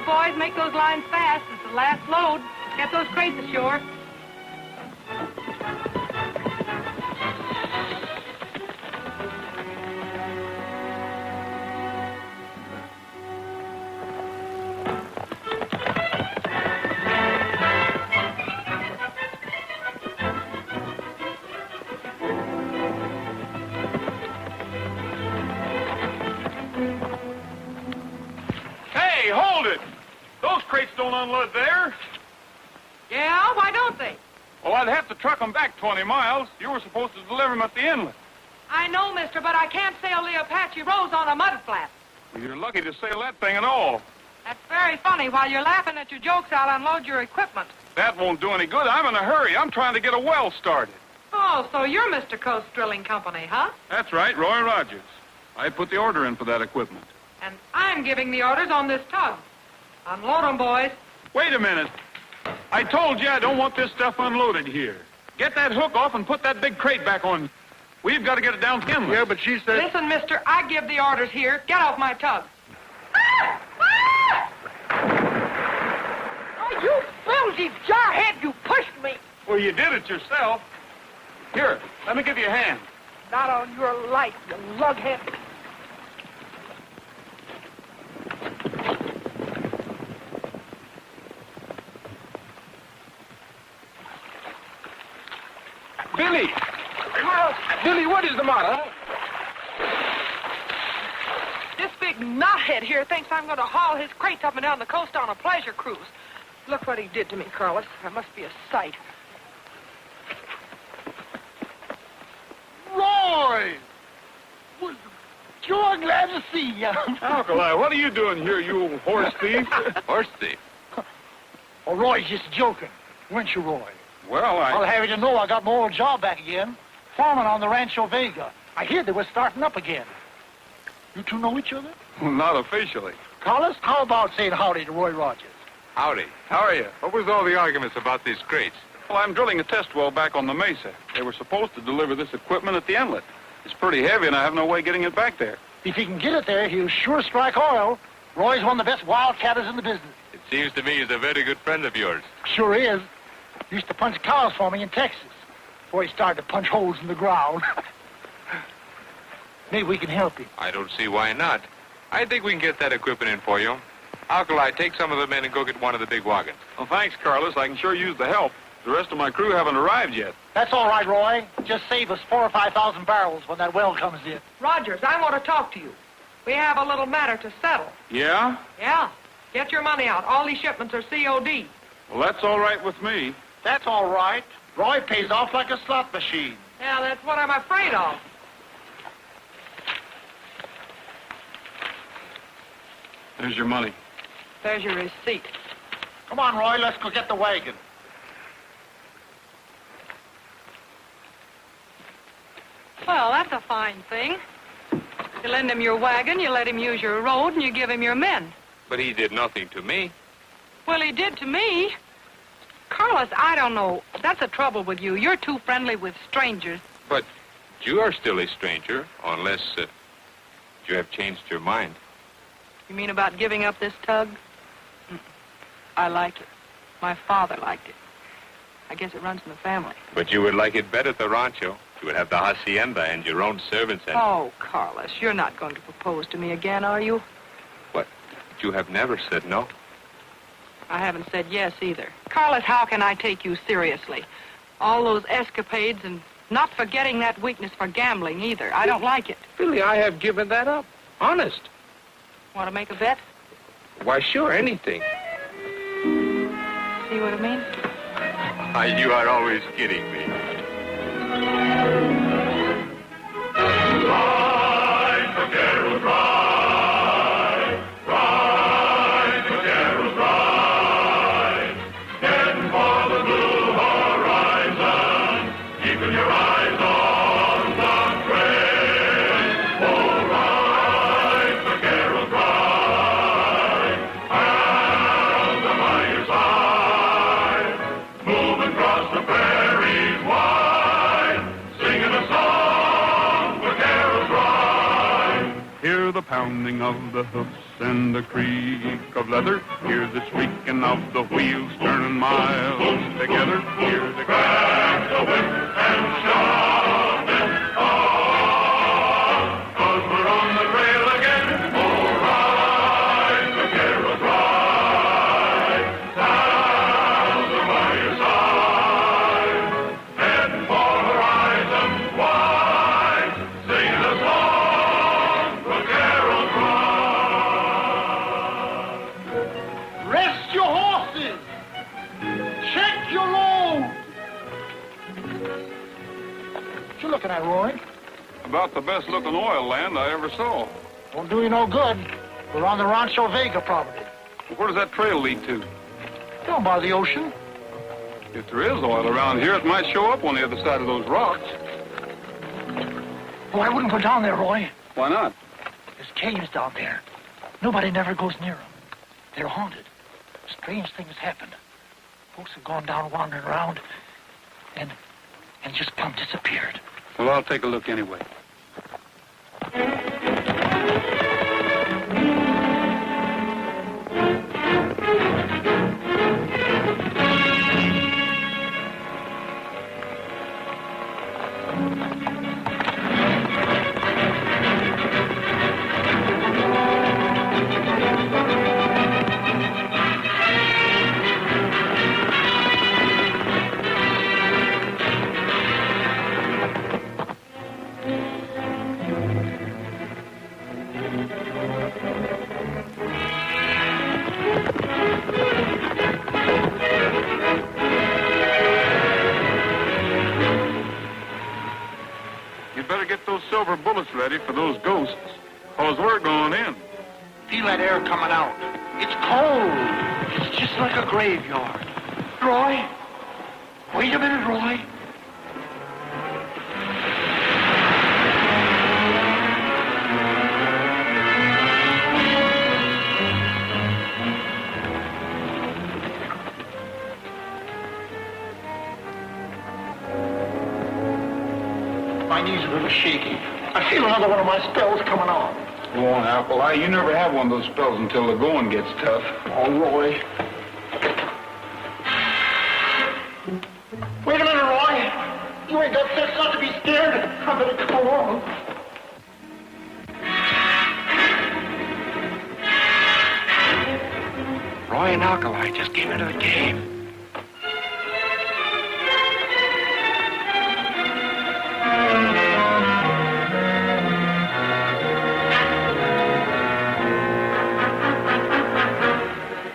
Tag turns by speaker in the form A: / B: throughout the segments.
A: boys. Make those lines fast. It's the last load. Get those crates ashore.
B: Hey, hold it! Those crates don't unload there.
A: Yeah? Why don't they?
B: Well, I'd have to truck them back 20 miles. You were supposed to deliver them at the inlet.
A: I know, mister, but I can't sail the Apache Rose on a mud flat.
B: Well, you're lucky to sail that thing at all.
A: That's very funny. While you're laughing at your jokes, I'll unload your equipment.
B: That won't do any good. I'm in a hurry. I'm trying to get a well started.
A: Oh, so you're Mr. Coast Drilling Company, huh?
B: That's right, Roy Rogers. I put the order in for that equipment.
A: And I'm giving the orders on this tug. Unload 'em, boys.
B: Wait a minute. I told you I don't want this stuff unloaded here. Get that hook off and put that big crate back on. We've got to get it down to inlet.
C: Yeah, but she said...
A: Listen, mister, I give the orders here. Get off my tug.
D: Oh, you filthy jarhead, you pushed me.
B: Well, you did it yourself. Here, let me give you a hand.
D: Not on your life, you lughead.
C: Billy! Billy, what is the matter?
A: This big knothead here thinks I'm going to haul his crates up and down the coast on a pleasure cruise. Look what he did to me, Carlos. That must be a sight.
D: Roy! Well, sure glad to see you.
B: Alkali, what are you doing here, you horse thief?
E: Horse thief?
D: Oh, Roy's just joking. Weren't you, Roy?
B: Well,
D: I'll have you to know I got my old job back again. Foreman on the Rancho Vega. I hear they were starting up again. You two know each other?
B: Not officially.
D: Carlos, how about saying howdy to Roy Rogers?
E: Howdy. How are you? What was all the arguments about these crates?
B: Well, I'm drilling a test well back on the mesa. They were supposed to deliver this equipment at the inlet. It's pretty heavy, and I have no way getting it back there.
D: If he can get it there, he'll sure strike oil. Roy's one of the best wildcatters in the business.
E: It seems to me he's a very good friend of yours.
D: Sure is. Used to punch cows for me in Texas before he started to punch holes in the ground. Maybe we can help him.
E: I don't see why not. I think we can get that equipment in for you. Alkali, take some of the men and go get one of the big wagons.
B: Well, thanks, Carlos. I can sure use the help. The rest of my crew haven't arrived yet.
D: That's all right, Roy. Just save us 4,000 or 5,000 barrels when that well comes in.
A: Rogers, I want to talk to you. We have a little matter to settle.
B: Yeah?
A: Yeah. Get your money out. All these shipments are COD.
B: Well, that's all right with me.
D: That's all right. Roy pays off like a slot machine.
A: Yeah, that's what I'm afraid of.
B: There's your money.
A: There's your receipt.
D: Come on, Roy, let's go get the wagon.
A: Well, that's a fine thing. You lend him your wagon, you let him use your road, and you give him your men.
E: But he did nothing to me.
A: Well, he did to me. Carlos, I don't know. That's the trouble with you. You're too friendly with strangers.
E: But you are still a stranger, unless you have changed your mind.
A: You mean about giving up this tug? I like it. My father liked it. I guess it runs in the family.
E: But you would like it better at the rancho. You would have the hacienda and your own servants and...
A: Oh, Carlos, you're not going to propose to me again, are you?
E: What? You have never said no.
A: I haven't said yes either. Carlos, how can I take you seriously? All those escapades and not forgetting that weakness for gambling either. I don't like it.
C: Billy, I have given that up. Honest.
A: Want to make a bet?
C: Why, sure, anything.
A: See what I mean?
E: You are always kidding me.
F: Ride, vaqueros, ride. Ride, vaqueros, ride. Heading for the blue horizon, keeping your eyes on the trail. Oh, ride, vaqueros, ride. Hands on by your side, moving across the prairies.
B: the pounding of the hoofs and the creak of leather. Hear the squeaking of the wheels turning miles together. Hear the crack
F: the whip and shove it on, 'cause we're on the trail again. All right, vaqueros, ride. Pals are by your side. Heading for horizons wide. Sing the song, vaqueros, ride.
D: Rest your horses. Check your load. What you looking at, Roy?
B: About the best looking oil land I ever saw.
D: Won't do you no good. We're on the Rancho Vega property.
B: Where does that trail lead to?
D: Down by the ocean.
B: If there is oil around here, it might show up on the other side of those rocks.
D: Oh, I wouldn't go down there, Roy.
B: Why not?
D: There's caves down there. Nobody never goes near them. They're haunted. Strange things happen. Folks have gone down wandering around and just plumb disappeared.
B: Well, I'll take a look anyway. Silver bullets ready for those ghosts, 'cause we're going in.
D: Feel that air coming out. It's cold. It's just like a graveyard. Roy? Wait a minute, Roy. My knees are a little shaky. I feel another one of my spells coming on.
B: Go on, Alkali. You never have one of those spells until the going gets tough.
D: Oh, Roy. Wait a minute, Roy. You ain't got sense not to be scared. I better come along.
E: Roy and Alkali just came into the cave.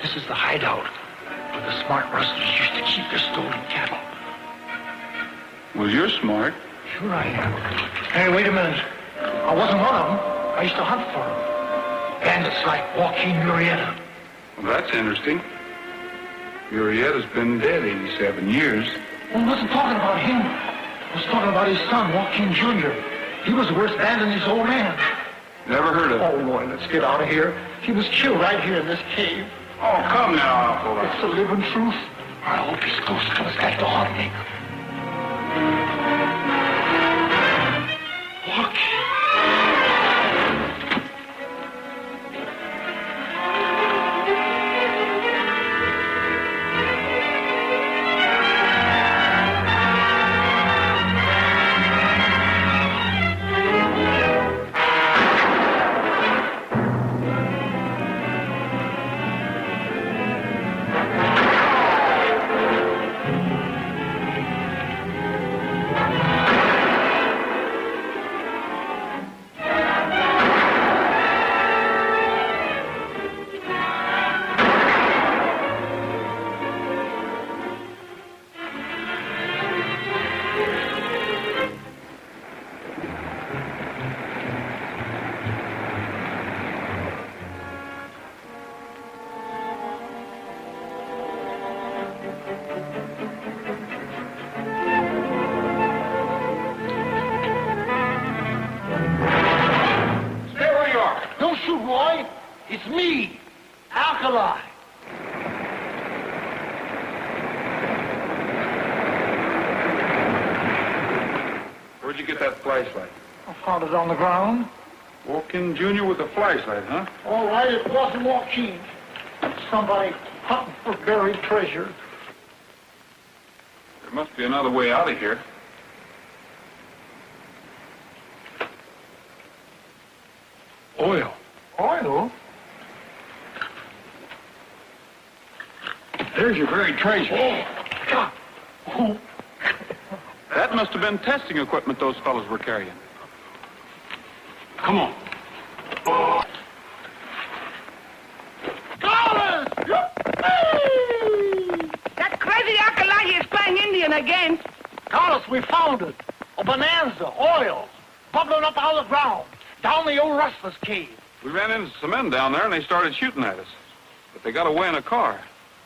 D: This is the hideout where the smart rustlers used to keep their stolen cattle.
B: Well, you're smart.
D: Sure I am. Hey, wait a minute. I wasn't one of them. I used to hunt for them. Bandits like Joaquin Murrieta.
B: Well, that's interesting. Murrieta's been dead 87 years.
D: Well, I wasn't talking about him. I was talking about his son, Joaquin Jr. He was worse bad than his old man.
B: Never heard of
D: Oh,
B: it.
D: Roy, let's get out of here. He was killed right here in this cave.
B: Oh, come now, Alkali.
D: It's the living truth. I hope his ghost comes back to haunt me. Joaquin. It's me, Alkali.
B: Where'd you get that flashlight?
D: I found it on the ground.
B: Walk in, Junior, with a flashlight, huh?
D: All right, it wasn't walking. Somebody hunting for buried treasure.
B: There must be another way out of here. Oil.
D: Oil?
B: There's your buried treasure.
D: Oh, God. Oh.
B: That must have been testing equipment those fellows were carrying. Come on.
A: That crazy Alkali is playing Indian again.
D: Carlos, we found it. A bonanza, oil, bubbling up out of the ground, down the old rustler's cave.
B: We ran into some men down there, and they started shooting at us. But they got away in a car.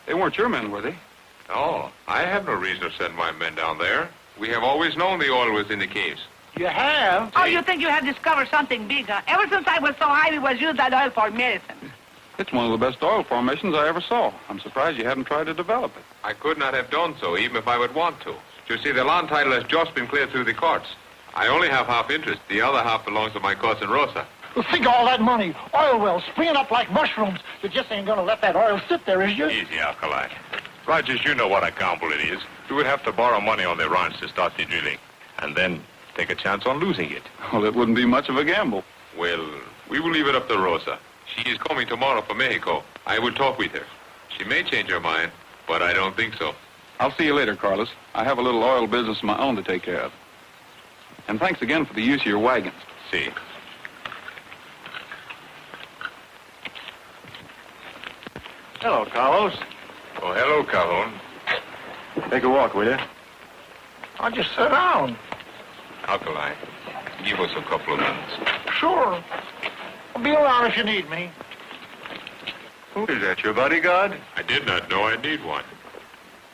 B: They weren't your men, were they?
E: No, I have no reason to send my men down there. We have always known the oil was in the caves.
D: You have?
A: Oh, you think you have discovered something big, huh? Ever since I was so high, we was using that oil for medicine.
B: It's one of the best oil formations I ever saw. I'm surprised you haven't tried to develop it.
E: I could not have done so, even if I would want to. You see, the land title has just been cleared through the courts. I only have half interest. The other half belongs to my cousin Rosa.
D: Well, think of all that money. Oil wells springing up like mushrooms. You just ain't gonna let that oil sit there, is you?
G: Easy, Alkali. Rogers, you know what a gamble it is. You would have to borrow money on the ranch to start the drilling, and then take a chance on losing it.
B: Well, it wouldn't be much of a gamble.
E: Well, we will leave it up to Rosa. She is coming tomorrow from Mexico. I will talk with her. She may change her mind, but I don't think so.
B: I'll see you later, Carlos. I have a little oil business of my own to take care of. And thanks again for the use of your wagons.
G: See.
C: Hello, Carlos.
E: Oh, hello, Calhoun.
C: Take a walk, will you?
D: I'll just sit down.
E: Alkali, give us a couple of minutes.
D: Sure. I'll be around if you need me.
C: Who is that, your bodyguard?
E: I did not know I need one.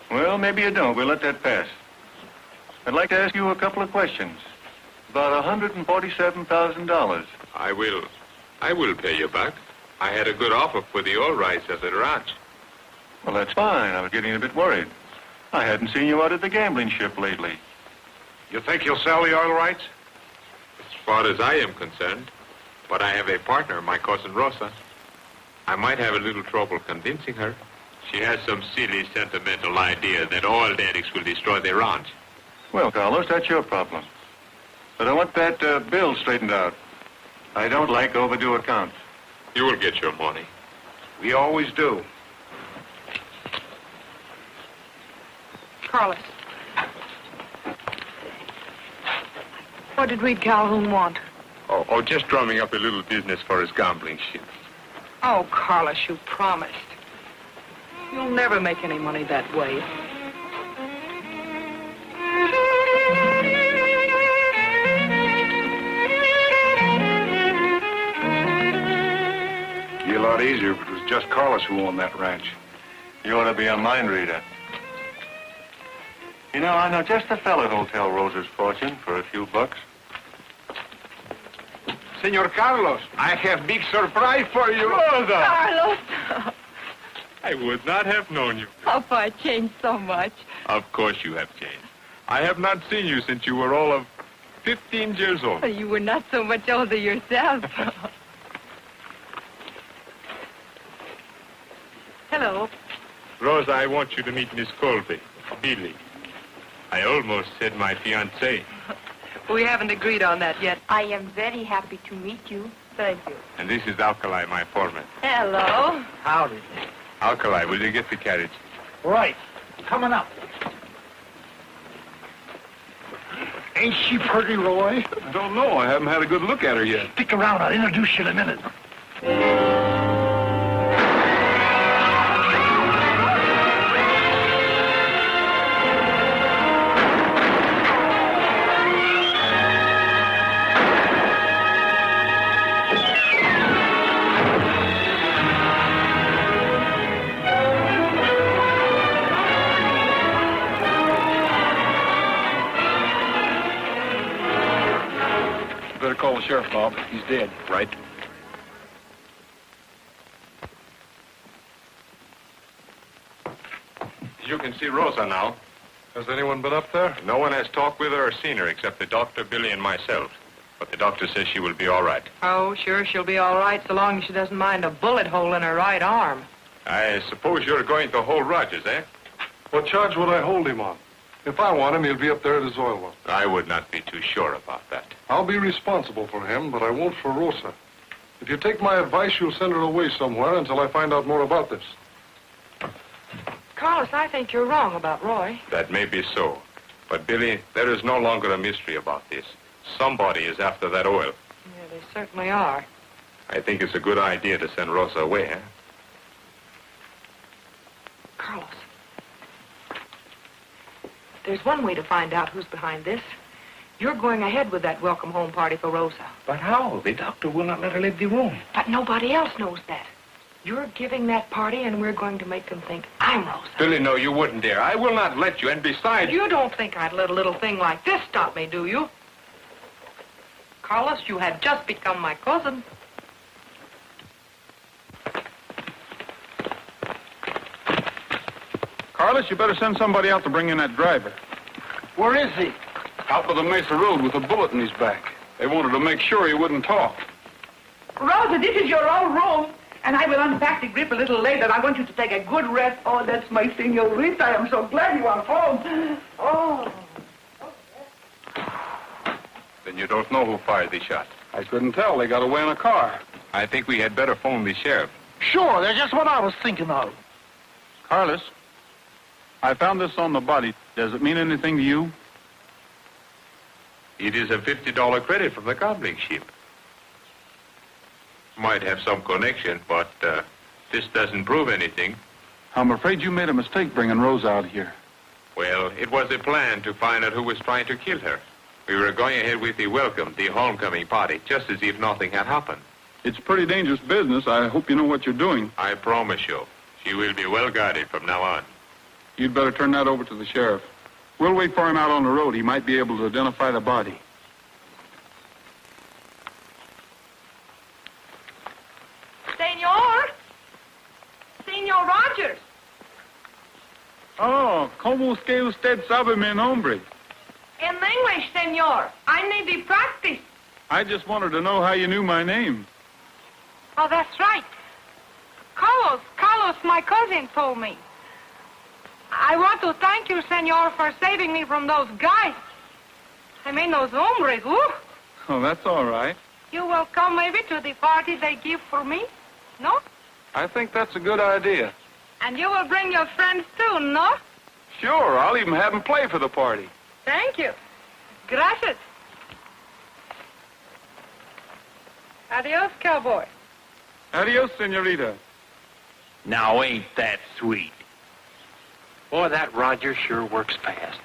C: Well, maybe you don't. We'll let that pass. I'd like to ask you a couple of questions. About $147,000.
E: I will pay you back. I had a good offer for the oil rights at the ranch.
C: Well, that's fine. I was getting a bit worried. I hadn't seen you out at the gambling ship lately.
G: You think you'll sell the oil rights?
E: As far as I am concerned, but I have a partner, my cousin Rosa. I might have a little trouble convincing her. She has some silly, sentimental idea that oil addicts will destroy their ranch.
C: Well, Carlos, that's your problem. But I want that bill straightened out. I don't like overdue accounts.
E: You will get your money.
G: We always do.
A: Carlos. What did Reed Calhoun want?
G: Oh, just drumming up a little business for his gambling ship.
A: Oh, Carlos, you promised. You'll never make any money that way.
G: Be a lot easier if it was just Carlos who owned that ranch.
C: You ought to be a mind reader. You know, I know just the fellow who'll tell Rosa's fortune for a few bucks.
G: Senor Carlos, I have big surprise for you. Rosa!
H: Carlos!
E: I would not have known you.
H: How I changed so much.
E: Of course you have changed. I have not seen you since you were all of 15 years old.
H: You were not so much older yourself. Hello.
E: Rosa, I want you to meet Miss Colby, Billy. I almost said my fiancée.
A: We haven't agreed on that yet.
H: I am very happy to meet you. Thank you.
E: And this is Alkali, my foreman.
H: Hello.
D: Howdy.
E: Alkali, will you get the carriage?
D: Right. Coming up. Ain't she pretty, Roy?
B: I don't know. I haven't had a good look at her yet.
D: Stick around. I'll introduce you in a minute.
B: Better call the sheriff, Bob. He's dead.
G: Right. You can see Rosa now.
E: Has anyone been up there?
G: No one has talked with her or seen her except the doctor, Billy, and myself. But the doctor says she will be all right.
A: Oh, sure, she'll be all right so long as she doesn't mind a bullet hole in her right arm.
E: I suppose you're going to hold Rogers, eh?
I: What charge would I hold him on? If I want him, he'll be up there at his oil well.
E: I would not be too sure about that.
I: I'll be responsible for him, but I won't for Rosa. If you take my advice, you'll send her away somewhere until I find out more about this.
A: Carlos, I think you're wrong about Roy.
G: That may be so. But, Billy, there is no longer a mystery about this. Somebody is after that oil.
A: Yeah, they certainly are.
G: I think it's a good idea to send Rosa away, eh?
A: Carlos, there's one way to find out who's behind this. You're going ahead with that welcome home party for Rosa.
D: But how? The doctor will not let her leave the room.
A: But nobody else knows that. You're giving that party, and we're going to make them think I'm Rosa.
E: Billy, no, you wouldn't dare. I will not let you, and besides...
A: You don't think I'd let a little thing like this stop me, do you? Carlos, you had just become my cousin.
B: Carlos, you better send somebody out to bring in that driver.
D: Where is he?
B: Out by the Mesa Road with a bullet in his back. They wanted to make sure he wouldn't talk.
J: Rosa, this is your own room, and I will unpack the grip a little later. I want you to take a good rest. Oh, that's my senorita. I am so glad you are home. Oh.
G: Then you don't know who fired the shot.
B: I couldn't tell. They got away in a car.
G: I think we had better phone the sheriff.
D: Sure, that's just what I was thinking of.
B: Carlos, I found this on the body. Does it mean anything to you?
E: It is a $50 credit from the gambling ship. Might have some connection, but this doesn't prove anything.
B: I'm afraid you made a mistake bringing Rose out here.
E: Well, it was a plan to find out who was trying to kill her. We were going ahead with the welcome, the homecoming party, just as if nothing had happened.
B: It's pretty dangerous business. I hope you know what you're doing.
E: I promise you, she will be well guarded from now on.
B: You'd better turn that over to the sheriff. We'll wait for him out on the road. He might be able to identify the body.
H: Senor Rogers.
B: Oh, ¿cómo es que usted sabe mi nombre?
H: In English, senor. I need the practice.
B: I just wanted to know how you knew my name.
H: Oh, that's right. Carlos, my cousin told me. I want to thank you, senor, for saving me from those guys. I mean, those hombres, woo.
B: Oh, that's all right.
H: You will come maybe to the party they give for me, no?
B: I think that's a good idea.
H: And you will bring your friends too, no?
B: Sure, I'll even have them play for the party.
H: Thank you. Gracias. Adios, cowboy.
B: Adios, senorita.
D: Now, ain't that sweet? Boy, that Roger sure works fast.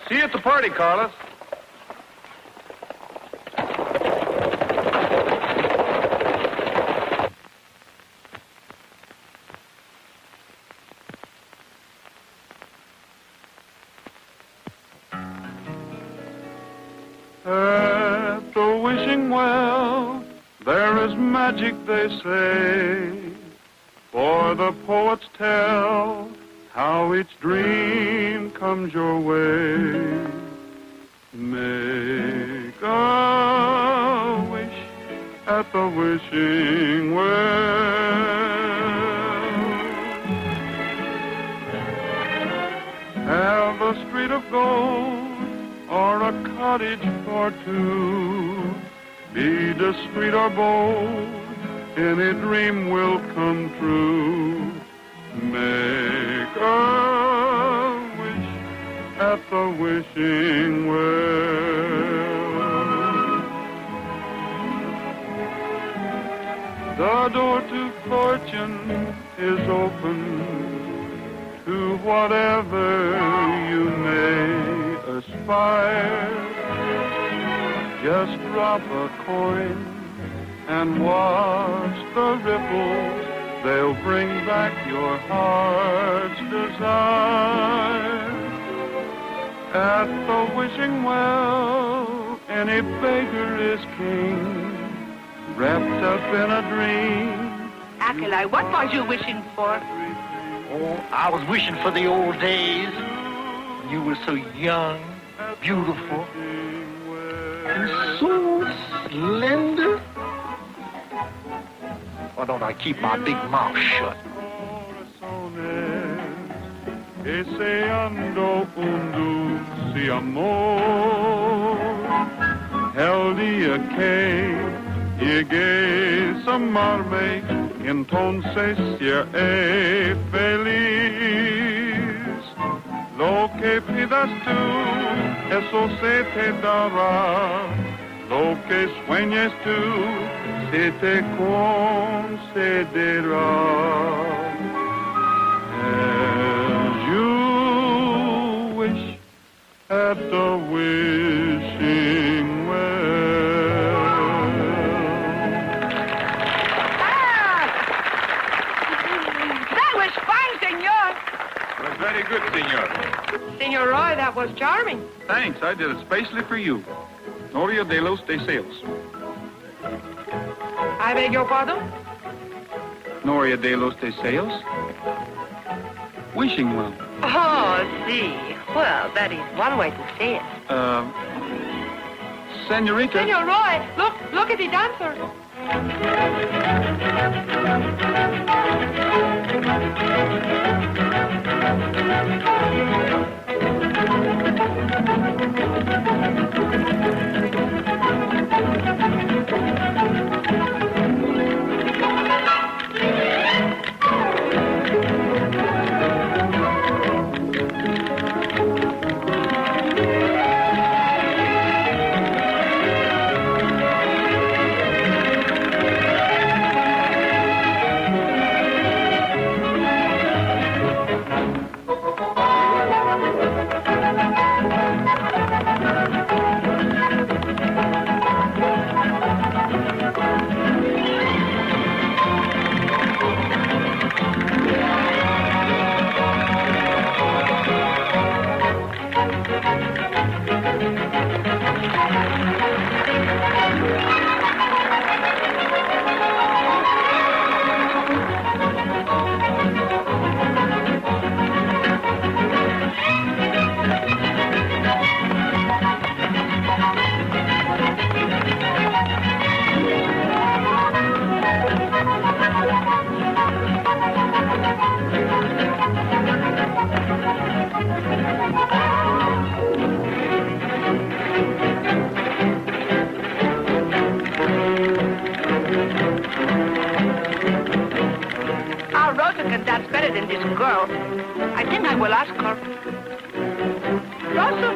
B: See you at the party, Carlos. At the wishing well, there is magic, they say, for the poets tell how each dream comes your way. Make a wish at the wishing well. Have a street of gold or a cottage for two. Be discreet or bold, any dream will come true. Make a wish at the wishing well. The door to fortune is open to whatever you may aspire. Just drop a coin and watch the ripples. They'll bring back your heart's desire. At the wishing well, any beggar is king, wrapped up in a dream.
H: Acolyte, what was you wishing for?
D: Oh, I was wishing for the old days when you were so young beautiful, and so slender. Why don't I keep my big mouth shut?
B: Deseando un dulce amor, el día que llegues a amarme, entonces seré feliz. Lo que pidas tú, eso se te dará. Lo que sueñes tú, se te concederá. As you wish at the wishing well.
H: That was fine, senor.
E: It was very good, senor.
H: Senor Roy, that was charming.
B: Thanks, I did it especially for you. Noria de los Deseos.
H: I beg your pardon?
B: Noria de los Deseos. Wishing well.
K: Oh, see. Well, that is one way to say it.
B: Senorita.
H: Senor Roy, look at the dancer.
K: than this girl. I think I will ask her. Rosa?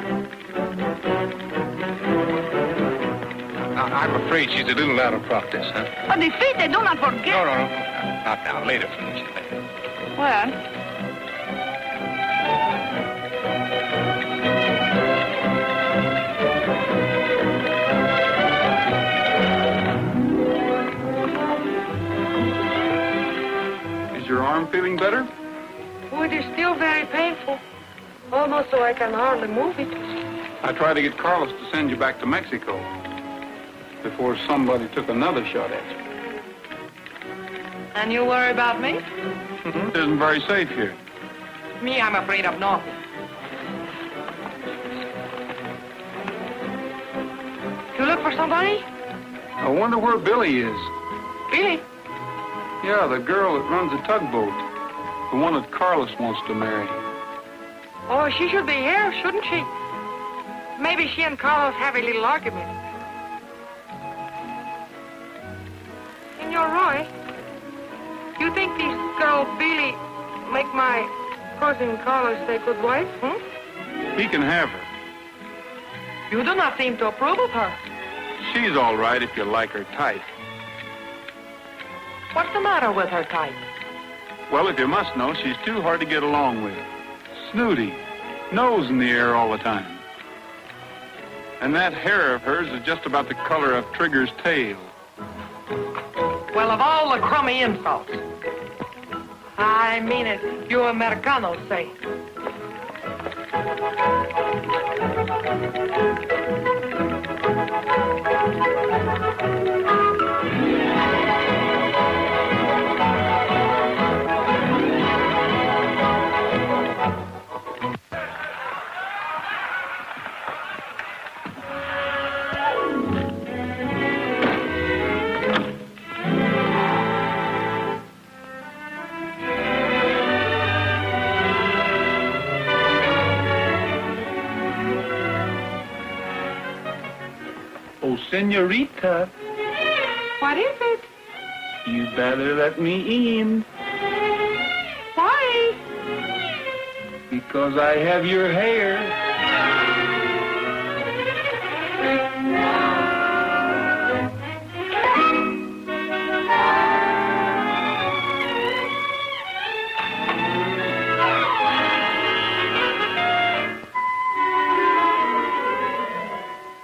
C: I'm afraid she's a little out of practice, huh?
K: But the feet, they do not forget.
C: No. Not now. Later, Felicia. Later.
K: Well...
B: Is your arm feeling better?
H: Oh, it is still very painful. Almost so I can hardly move it.
B: I tried to get Carlos to send you back to Mexico before somebody took another shot at you.
H: And you worry about me?
B: It isn't very safe here.
H: Me, I'm afraid of nothing. You look for somebody?
B: I wonder where Billy is.
H: Billy?
B: Yeah, the girl that runs the tugboat. The one that Carlos wants to marry.
H: Oh, she should be here, shouldn't she? Maybe she and Carlos have a little argument. Senor Roy, you think this girl Billy make my cousin Carlos a good wife,
B: He can have her.
H: You do not seem to approve of her.
B: She's all right if you like her type.
H: What's the matter with her type?
B: Well, if you must know, she's too hard to get along with. Snooty, nose in the air all the time. And that hair of hers is just about the color of Trigger's tail.
H: Well, of all the crummy insults. I mean it, you Americanos say.
B: Oh, senorita,
H: What is it?
B: you better let me in
H: Why?
B: because I have your hair.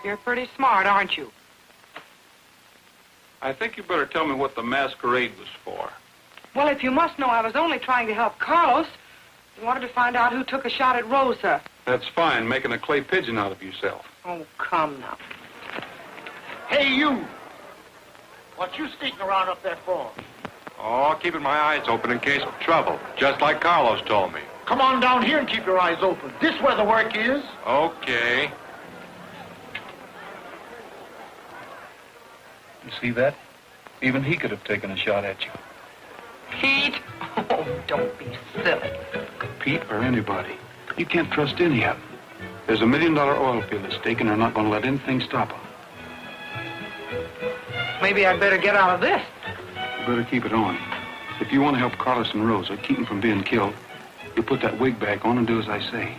A: You're pretty smart, aren't you?
B: I think you better tell me what the masquerade was for.
A: Well, if you must know, I was only trying to help Carlos. I wanted to find out who took a shot at Rosa.
B: That's fine, making a clay pigeon out of yourself.
A: Oh, come now.
D: Hey, you! What you sneaking around up there for?
G: Oh, keeping my eyes open in case of trouble, just like Carlos told me.
D: Come on down here and keep your eyes open. This where the work is.
G: Okay.
B: You see that? Even he could have taken a shot at you.
A: Pete? Oh, don't be silly.
B: Pete or anybody. You can't trust any of them. There's $1 million oil field at stake, and they're not going to let anything stop them.
A: Maybe I'd better get out of this.
B: You better keep it on. If you want to help Carlos and Rosa, keep them from being killed, you put that wig back on and do as I say.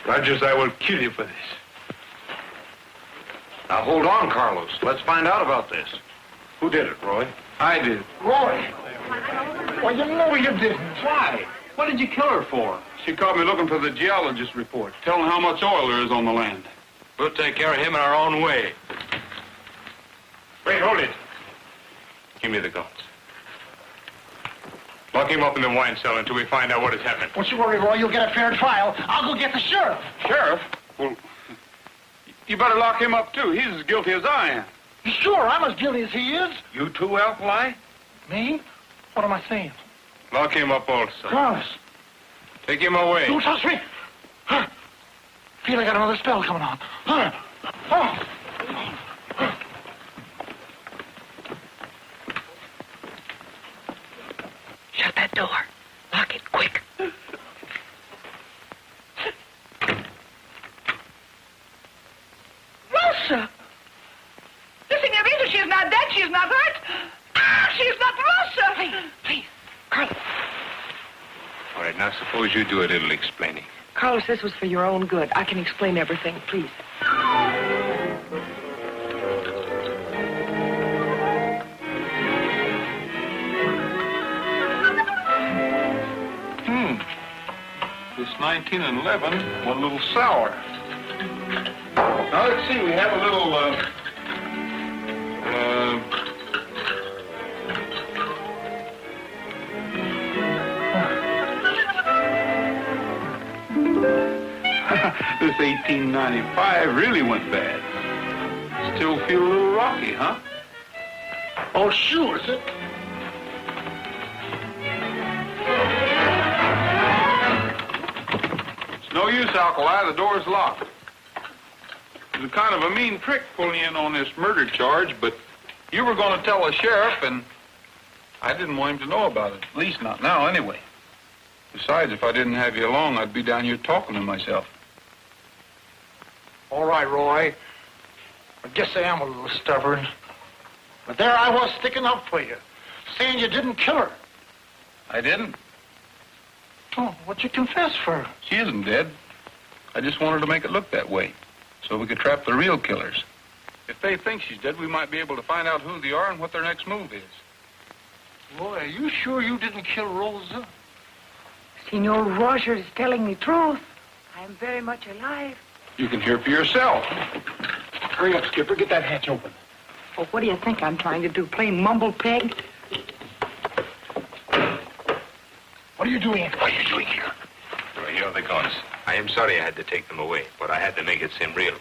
G: Rogers, I will kill you for this.
C: Now, hold on, Carlos. Let's find out about this. Who did it, Roy?
B: I did.
D: Roy! Well, you know you didn't.
B: Why? What did you kill her for? She caught me looking for the geologist's report, telling how much oil there is on the land.
G: We'll take care of him in our own way. Wait, hold it. Give me the guns. Lock him up in the wine cellar until we find out what has happened.
D: Don't you worry, Roy. You'll get a fair trial. I'll go get the sheriff.
B: Sheriff? Well, you better lock him up, too. He's as guilty as I am.
D: Sure, I'm as guilty as he is.
B: You too, Alkali?
D: Me? What am I saying?
G: Lock him up also.
D: Carlos.
G: Take him away.
D: Don't touch me. Feel I got another spell coming on.
A: Shut that door. Lock it, quick.
J: Rosa! Listen, Senorita, she is not dead. She is not hurt. She is not Rosa.
A: Please, Carlos.
G: All right, now suppose you do a little explaining.
A: Carlos, this was for your own good. I can explain everything, please.
B: This 19 and 11 went a little sour. Now, let's see. We have a little, this 1895 really went bad. Still feel a little rocky, huh?
D: Oh, sure, is it?
B: No use, Alkali. The door's locked. It was kind of a mean trick pulling in on this murder charge, but you were going to tell the sheriff, and I didn't want him to know about it. At least not now, anyway. Besides, if I didn't have you along, I'd be down here talking to myself.
D: All right, Roy. I guess I am a little stubborn. But there I was sticking up for you, saying you didn't kill her.
B: I didn't.
D: Oh, what'd you confess for?
B: She isn't dead. I just wanted to make it look that way, so we could trap the real killers. If they think she's dead, we might be able to find out who they are and what their next move is.
D: Boy, are you sure you didn't kill Rosa?
A: Senor Rogers is telling the truth. I am very much alive.
B: You can hear for yourself.
D: Hurry up, Skipper. Get that hatch open.
A: Well, what do you think I'm trying to do? Play mumble peg?
D: What are you doing? What are you doing here?
G: here are the guns. I am sorry I had to take them away, but I had to make it seem real.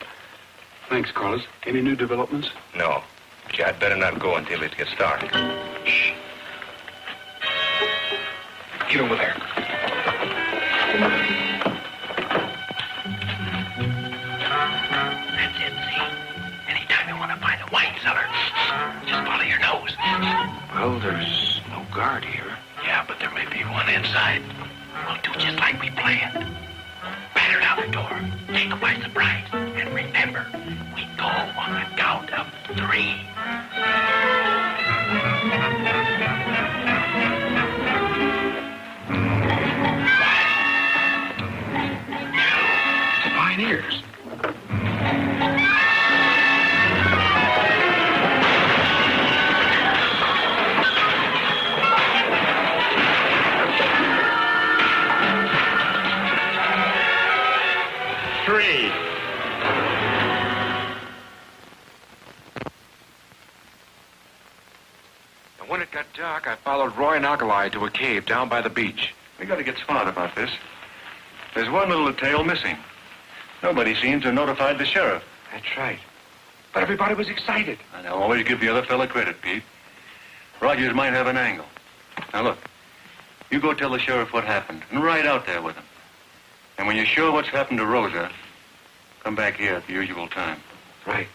B: Thanks, Carlos. Any new developments?
G: No. But you had better not go until it gets dark.
D: Shh. Get over there. That's it, see? Anytime you want to find a wine cellar, just follow your nose.
L: Well, there's no guard here.
D: Yeah, but there may be one inside. We'll do just like we planned. Batter down the door, take them by surprise, and remember, we go on the count of 3.
L: Pioneers.
M: When it got dark, I followed Roy and Alkali to a cave down by the beach.
C: We got to get smart about this. There's one little detail missing. Nobody seems to notified the sheriff.
M: That's right. But everybody was excited.
C: And I'll always give the other fella credit, Pete. Rogers might have an angle. Now, look. You go tell the sheriff what happened, and ride out there with him. And when you're sure what's happened to Rosa, come back here at the usual time.
M: Right.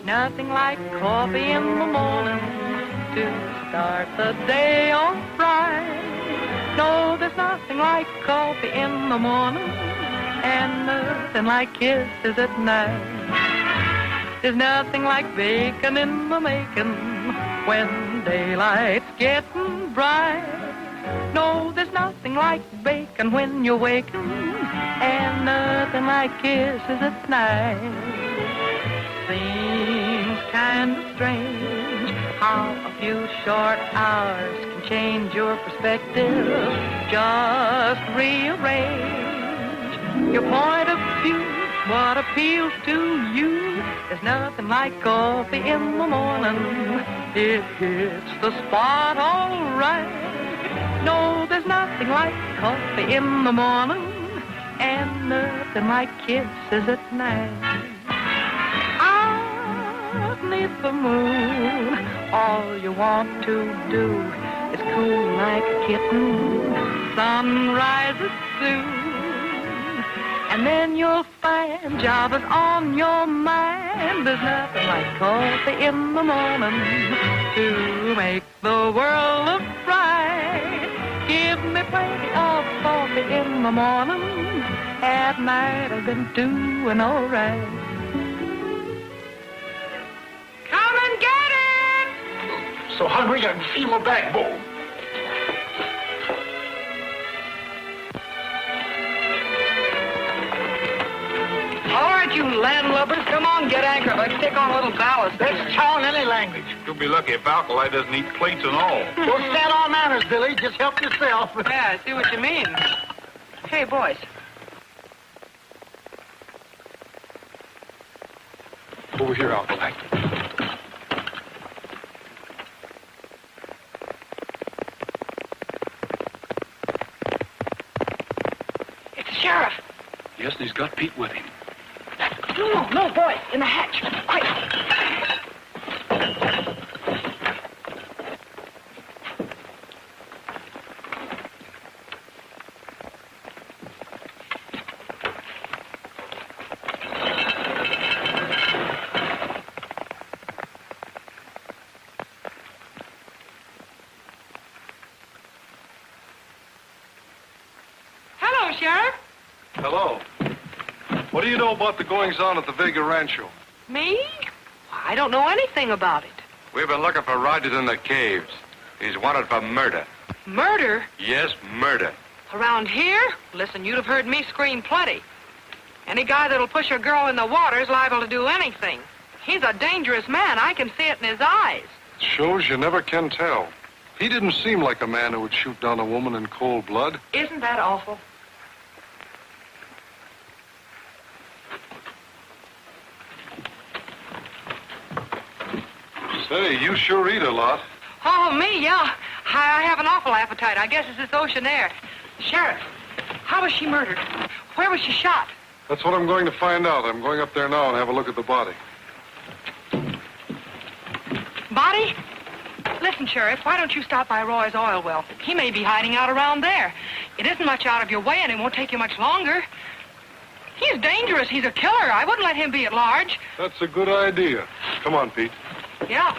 A: Nothing like coffee in the morning to start the day off right. No, there's nothing like coffee in the morning and nothing like kisses at night. There's nothing like bacon in the making when daylight's getting bright. No, there's nothing like bacon when you're waking and nothing like kisses at night. Seems kind of strange how a few short hours can change your perspective. Just rearrange your point of view, what appeals to you. There's nothing like coffee in the morning. It hits the spot all right. No, there's nothing like coffee in the morning and nothing like kisses at night. Beneath the moon, all you want to do is cool like a kitten. Sun rises soon, and then you'll find Java's on your mind. There's nothing like coffee in the morning to make the world look bright. Give me plenty of coffee in the morning. At night I've been doing all right.
H: Come and get it!
D: So hungry I can feel my backbone.
A: All right, you landlubbers, come on, get anchor. Let's take on a little ballast.
D: Let's chow in any language.
B: You'll be lucky if Alkali doesn't eat plates and all.
D: Don't stand on manners, Billy. Just help yourself.
A: Yeah, I see what you mean. Hey, boys.
B: Over here, Alkali.
A: It's the sheriff.
B: Yes, and he's got Pete with him.
A: No, boys, in the hatch. Quick. Hello, Sheriff.
I: Hello. What do you know about the goings-on at the Vega Rancho?
A: Me? I don't know anything about it.
M: We've been looking for Rogers in the caves. He's wanted for murder.
A: Murder?
M: Yes, murder.
A: Around here? Listen, you'd have heard me scream plenty. Any guy that'll push a girl in the water is liable to do anything. He's a dangerous man. I can see it in his eyes.
I: Shows you never can tell. He didn't seem like a man who would shoot down a woman in cold blood.
A: Isn't that awful?
I: Say, you sure eat a lot.
H: Oh, me, yeah. I have an awful appetite. I guess it's this ocean air. Sheriff, how was she murdered? Where was she shot?
I: That's what I'm going to find out. I'm going up there now and have a look at the body.
H: Body? Listen, Sheriff, why don't you stop by Roy's oil well? He may be hiding out around there. It isn't much out of your way, and it won't take you much longer. He's dangerous. He's a killer. I wouldn't let him be at large.
I: That's a good idea. Come on, Pete.
H: Yeah.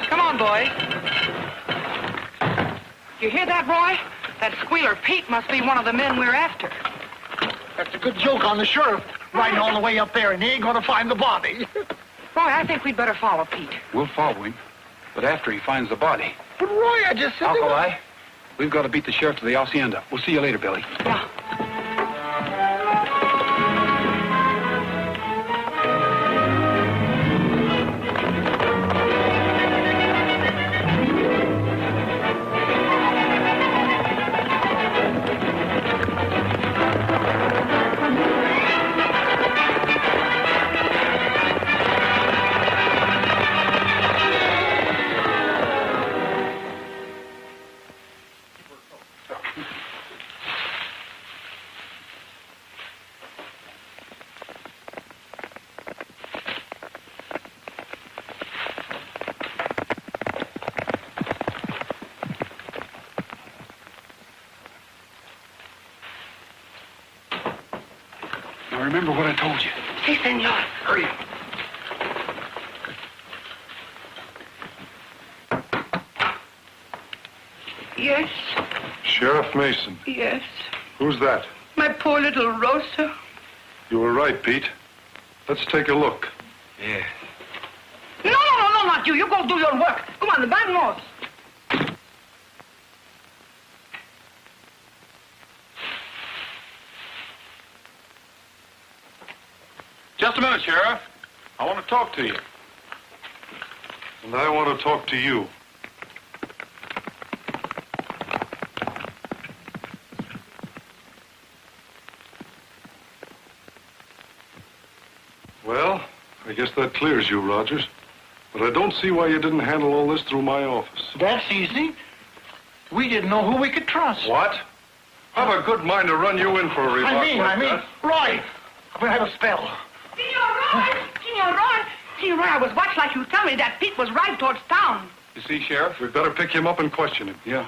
H: Come on, boys. You hear that, Roy? That squealer Pete must be one of the men we're after.
D: That's a good joke on the sheriff, riding all the way up there, and he ain't gonna find the body.
H: Roy, I think we'd better follow Pete.
L: We'll follow him, but after he finds the body.
D: But Roy, I just said...
L: Alkali, we've got to beat the sheriff to the hacienda. We'll see you later, Billy.
H: Yeah.
L: Now remember what I told you.
H: Si, senor.
L: Hurry.
J: Yes,
I: Sheriff Mason.
J: yes.
I: Who's that?
J: My poor little Rosa.
I: You were right, Pete. Let's take a look.
L: Yeah.
J: No, not you. You go do your work. Come on, vamos.
B: Just a minute, Sheriff. I want to talk to you.
I: And I want to talk to you. Well, I guess that clears you, Rogers. But I don't see why you didn't handle all this through my office.
D: That's easy. We didn't know who we could trust.
I: What? I've a good mind to run you in for a remark like that.
D: Roy, I'm gonna have a spell.
J: Senor Roy, I was watched like you tell me that Pete was right towards town.
I: You see, Sheriff, we'd better pick him up and question him.
L: Yeah.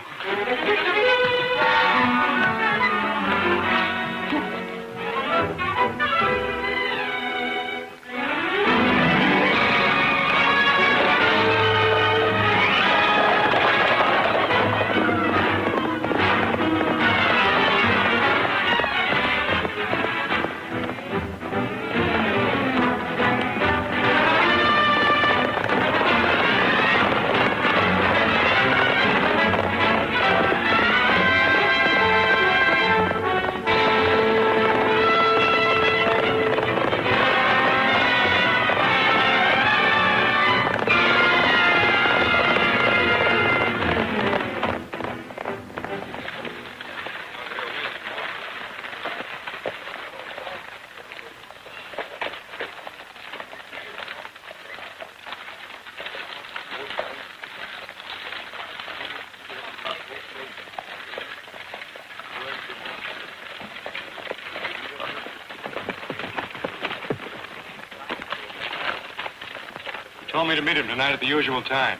B: Told me to meet him tonight at the usual time.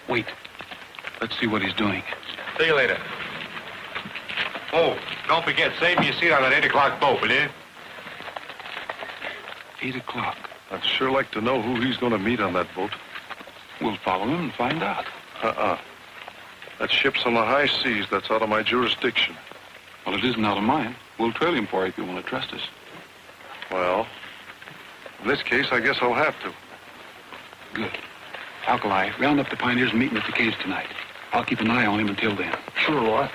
L: Wait. Let's see what he's doing.
B: See you later. Oh, don't forget, save me a seat on that 8 o'clock boat, will you?
L: 8 o'clock.
I: I'd sure like to know who he's going to meet on that boat.
L: We'll follow him and find out.
I: That ship's on the high seas. That's out of my jurisdiction.
L: Well, it isn't out of mine. We'll trail him for you if you want to trust us.
I: Well, in this case, I guess I'll have to.
L: Good. Alkali, round up the pioneers and meet him at the caves tonight. I'll keep an eye on him until then.
D: Sure, Roy.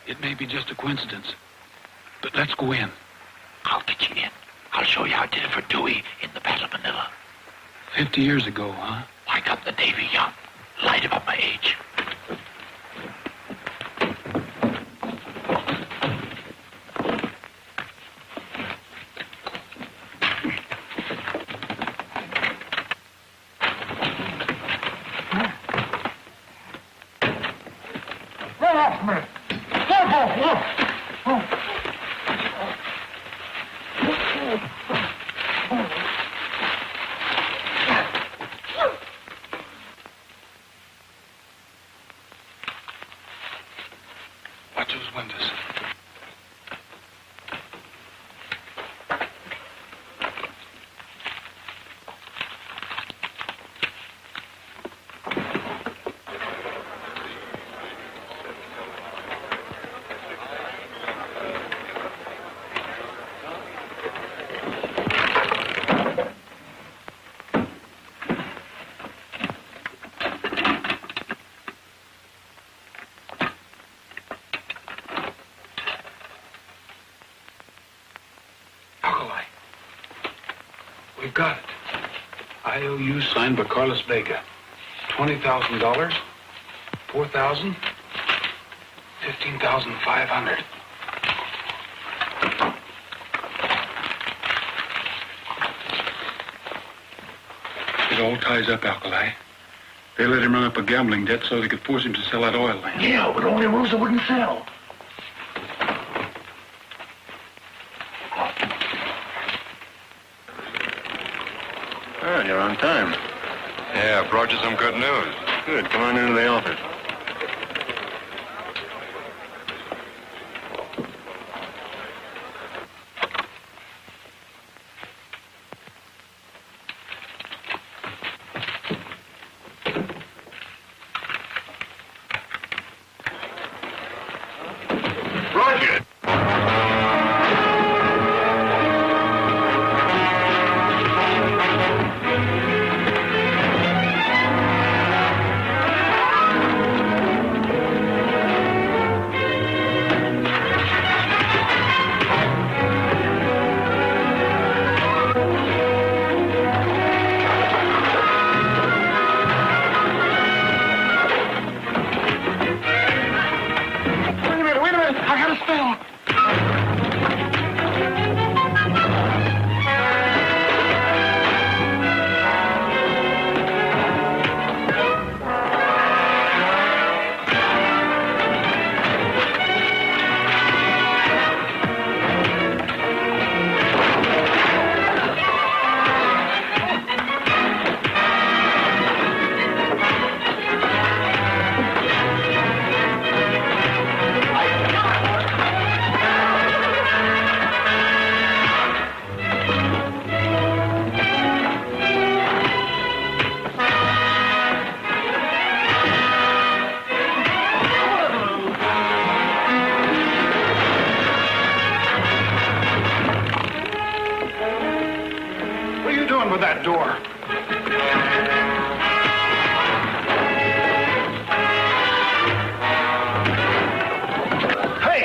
L: It may be just a coincidence. But let's go in.
D: I'll get you in. I'll show you how I did it for Dewey in the Battle of Manila.
L: 50 years ago, huh?
D: I got in the Navy young. Lied about my age.
L: Watch those windows. We've got it. IOU signed by Carlos Vega. $20,000, 4,000, 15,500. It all ties up, Alkali. They let him run up a gambling debt so they could force him to sell that oil land.
D: Yeah, but only Rosa wouldn't sell.
C: Well, you're on time.
G: Yeah, I brought you some good news.
C: Good. Come on into the office.
G: Roger!
D: Wait a minute. I got a spell.
L: What are you doing with that door? Hey!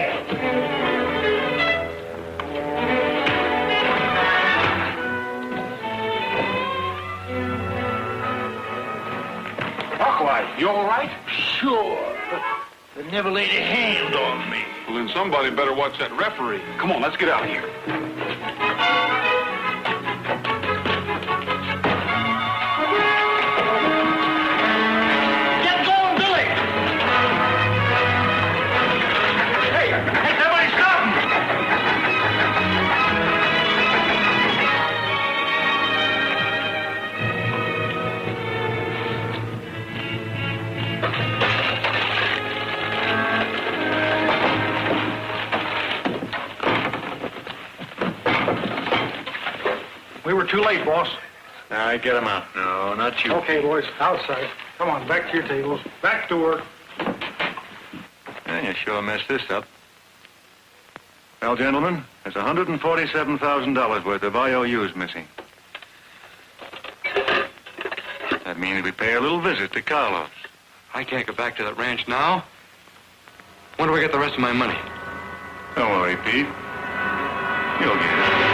L: Alkali, you all right?
D: Sure. They never laid a hand on me.
I: Well, then somebody better watch that referee.
L: Come on, let's get out of here.
D: Get going, Billy! Hey, somebody stop him!
L: We were too late, boss.
C: All right, get him out. No, not you.
L: Okay, boys, outside. Come on, back to your tables. Back to work.
C: And you sure messed this up. Well, gentlemen, there's $147,000 worth of IOUs missing. That means we pay a little visit to Carlos.
M: I can't go back to that ranch now.
C: When do I get the rest of my money?
G: Don't worry, Pete. You'll get it.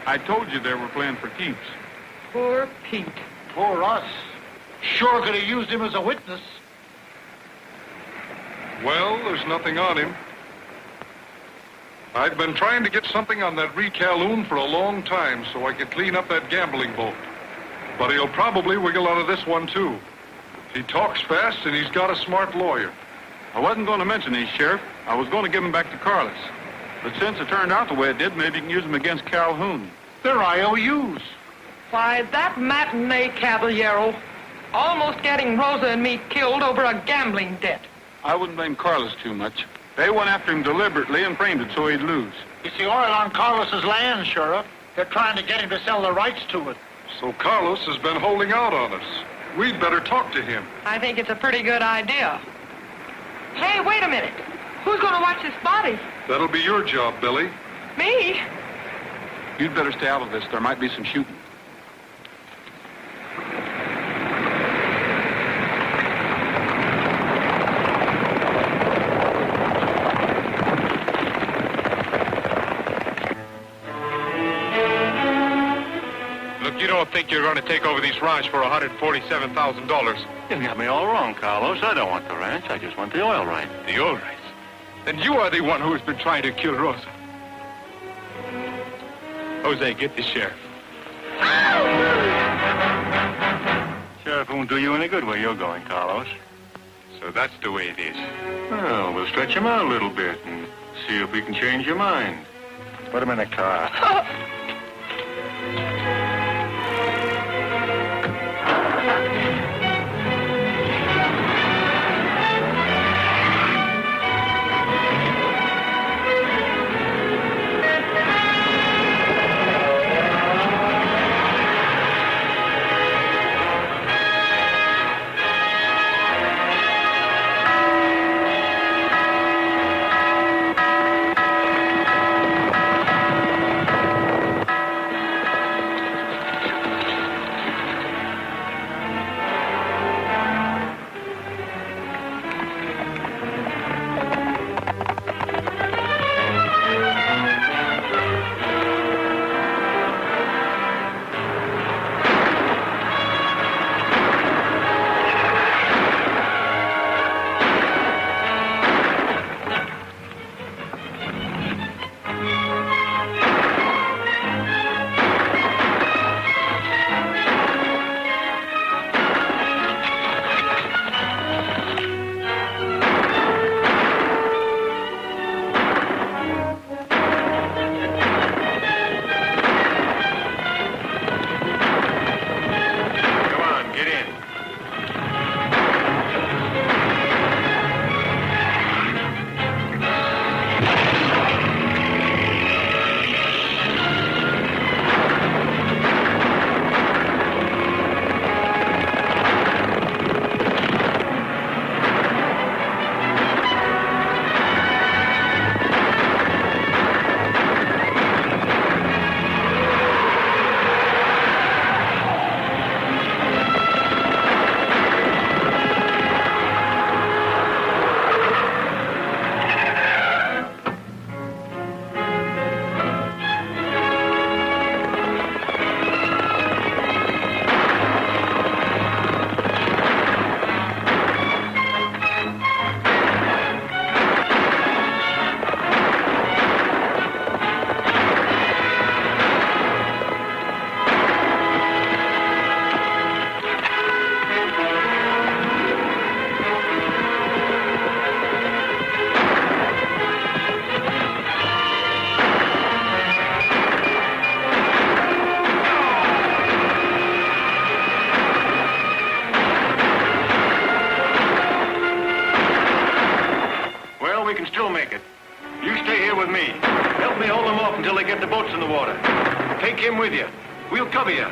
B: I told you they were playing for keeps.
H: Poor Pete.
D: Poor us. Sure could have used him as a witness.
I: Well, there's nothing on him. I've been trying to get something on that recaloon for a long time so I could clean up that gambling boat. But he'll probably wiggle out of this one, too. He talks fast, and he's got a smart lawyer.
B: I wasn't going to mention these, Sheriff. I was going to give them back to Carlos. But since it turned out the way it did, maybe you can use them against Calhoun.
D: They're IOUs.
H: Why, that matinee caballero almost getting Rosa and me killed over a gambling debt.
B: I wouldn't blame Carlos too much. They went after him deliberately and framed it so he'd lose.
D: It's the oil on Carlos's land, Sheriff. They're trying to get him to sell the rights to it.
I: So Carlos has been holding out on us. We'd better talk to him.
H: I think it's a pretty good idea. Hey, wait a minute. Who's going to watch this body?
I: That'll be your job, Billy.
H: Me?
B: You'd better stay out of this. There might be some shooting.
G: Look, you don't think you're going to take over these ranch for $147,000?
C: You got me all wrong, Carlos. I don't want the ranch. I just want the oil rights.
G: The oil rights? Then you are the one who has been trying to kill Rosa. Jose, get the sheriff.
C: Sheriff won't do you any good where you're going, Carlos.
G: So that's the way it is.
C: Well, we'll stretch him out a little bit and see if we can change your mind. Put him in a car. Take him with you. We'll cover you.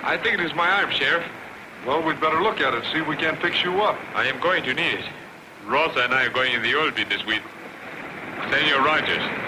E: I think it is my arm, Sheriff.
I: Well, we'd better look at it, see if we can't fix you up.
E: I am going to need it. Rosa and I are going in the oil business with Senor Rogers.